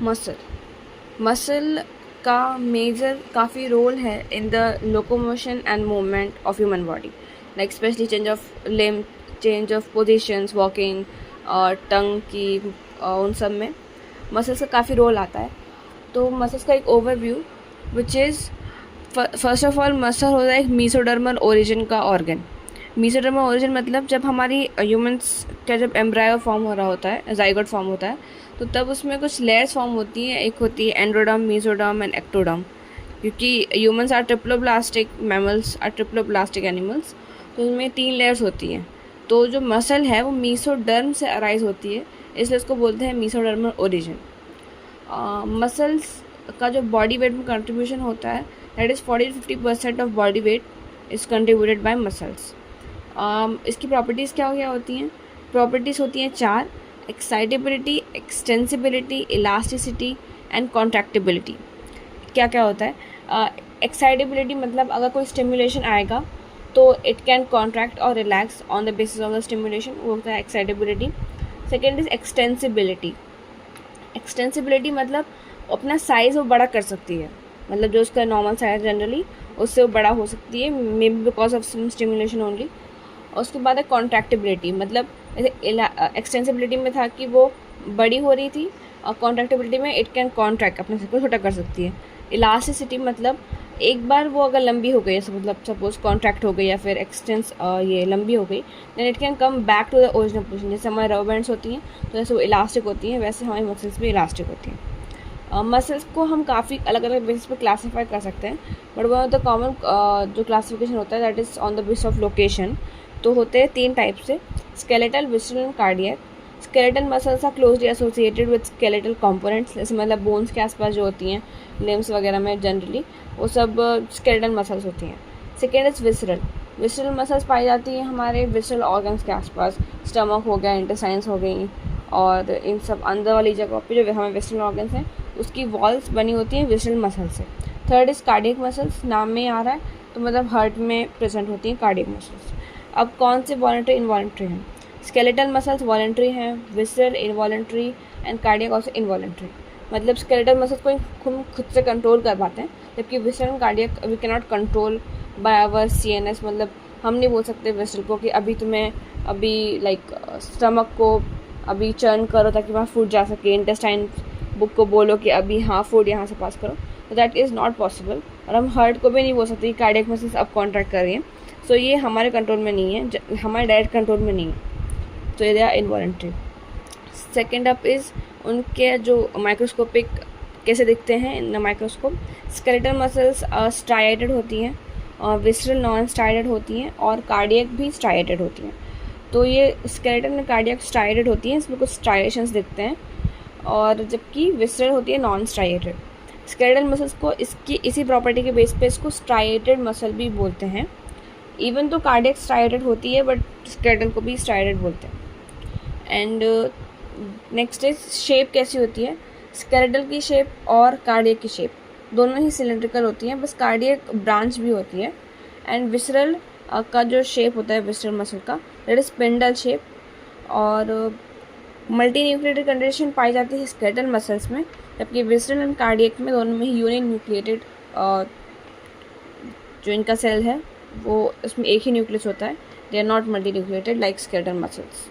Muscle muscle का major काफ़ी role है in the locomotion and movement of human body, like specially change of limb, change of positions, walking और टंग की उन सब में मसल्स का काफ़ी रोल आता है। तो मसल्स का एक overview which is first of all muscle होता है एक मीसोडर्मल ओरिजिन का ऑर्गन। मीसोडर्मल ओरिजिन मतलब जब हमारी ह्यूमंस का जब एम्ब्रायो फॉर्म हो रहा होता है, जाइगोट फॉर्म होता है, तो तब उसमें कुछ लेयर्स फॉर्म होती हैं। एक होती है एंड्रोडर्म, मीसोडर्म एंड एक्टोडर्म। क्योंकि humans are triploblastic mammals, are triploblastic animals, तो उसमें 3 लेयर्स होती हैं। तो जो मसल है वो मीसोडर्म से अराइज होती है, इसलिए उसको बोलते हैं मीसोडर्मल ओरिजिन। मसल्स का जो बॉडी वेट में कंट्रीब्यूशन होता है, that is 40-50% of body weight is contributed bye muscles. इसकी प्रॉपर्टीज़ क्या होती हैं? प्रॉपर्टीज़ होती हैं 4: excitability, extensibility, elasticity and contractibility. क्या होता है? एक्साइटेबिलिटी मतलब अगर कोई स्टिमुलेशन आएगा तो इट कैन कॉन्ट्रैक्ट और relax on the basis of the stimulation, वो होता है excitability. Second is extensibility. Extensibility मतलब अपना साइज़ वो बड़ा कर सकती है, मतलब जो उसका नॉर्मल साइज जनरली उससे वो बड़ा हो सकती है, maybe because of some stimulation only. और उसके बाद है कॉन्ट्रैक्टिबिलिटी, मतलब जैसे एक्सटेंसिबिलिटी में था कि वो बड़ी हो रही थी, और कॉन्ट्रैक्टिबिलिटी में इट कैन कॉन्ट्रैक्ट, अपने को छोटा कर सकती है। इलास्टिसिटी मतलब एक बार वो अगर लंबी हो गई, जैसे मतलब सपोज कॉन्ट्रैक्ट हो गई या फिर एक्सटेंस ये लंबी हो गई, then it can come back to the original position. जैसे हमारे रबर बैंड्स होती हैं तो जैसे वो इलास्टिक होती हैं, वैसे हमारी मसल्स भी इलास्टिक होती हैं। मसल्स को हम काफ़ी अलग अलग बेसिस पे क्लासीफाई कर सकते हैं, but one of the common जो क्लासिफिकेशन होता है that is on the basis of location. तो होते हैं 3 टाइप से: skeletal, visceral and cardiac. Skeletal muscles are closely associated with skeletal components, जैसे मतलब बोन्स के आसपास जो होती हैं, लिम्स वगैरह में जनरली वो सब स्केलेटल मसल्स होती हैं। Second is visceral. Visceral muscles पाई जाती हैं हमारे विसरल ऑर्गन्स के आसपास, स्टमक हो गया, इंटेस्टाइन्स हो गई, और इन सब अंदर वाली जगह पे जो हमें विसरल ऑर्गन्स हैं उसकी वॉल्स बनी होती हैं विसरल मसल से। थर्ड इज़ कार्डियक मसल्स, नाम में आ रहा है तो मतलब हार्ट में प्रेजेंट होती हैं कार्डियक मसल्स। अब कौन से वॉलंटरी इनवॉलंटरी हैं? स्केलेटल मसल्स वॉलंटरी हैं, visceral involuntary and cardiac also involuntary. मतलब स्केलेटल मसल्स को हम खुद से कंट्रोल कर पाते हैं, जबकि visceral and cardiac we can not control by our CNS। मतलब हम नहीं बोल सकते विसरल को कि अभी तुम्हें अभी लाइक स्टमक को अभी चर्न करो ताकि वहाँ फूड जा सके, इंटेस्टाइन बुक को बोलो कि अभी हाँ फूड यहाँ से पास करो, तो दैट इज़ नॉट पॉसिबल। और हम हार्ट को भी नहीं बोल सकते कि कार्डियक मसल्स अब कॉन्ट्रैक्ट कर रही हैं, सो ये हमारे कंट्रोल में नहीं है, हमारे डायरेक्ट कंट्रोल में नहीं है, तो ये they are involuntary. Second up is उनके जो माइक्रोस्कोपिक कैसे दिखते हैं in microscope. Skeletal muscles striated होती हैं, और विसरल नॉन स्ट्राइडेड होती हैं, और कार्डियक भी स्ट्राइडेड होती हैं। तो ये स्केलेटल में कार्डियक स्ट्राइडेड होती हैं, इसमें कुछ स्ट्राइएशंस दिखते हैं, और जबकि विसरल होती है नॉन स्ट्राइएटेड। स्केलेटल मसल्स को इसकी इसी प्रॉपर्टी के बेस पे इसको स्ट्राइएटेड मसल भी बोलते हैं। इवन तो कार्डियक स्ट्राइडेड होती है बट स्केलेटल को भी स्ट्राइडेड बोलते हैं। एंड नेक्स्ट इज शेप कैसी होती है? स्केलेटल की शेप और कार्डियक की शेप दोनों ही सिलेंड्रिकल होती हैं, बस कार्डियक ब्रांच भी होती है। एंड विसरल का जो शेप होता है विसरल मसल का, दैट इज स्पिंडल शेप। और मल्टी न्यूक्लिएटेड कंडीशन पाई जाती है स्केलेटल मसल्स में, जबकि विसरल एंड कार्डियक में दोनों में ही यूनि न्यूक्लिएटेड जो इनका सेल है वो उसमें एक ही न्यूक्लियस होता है। They are not multi nucleated like skeletal muscles.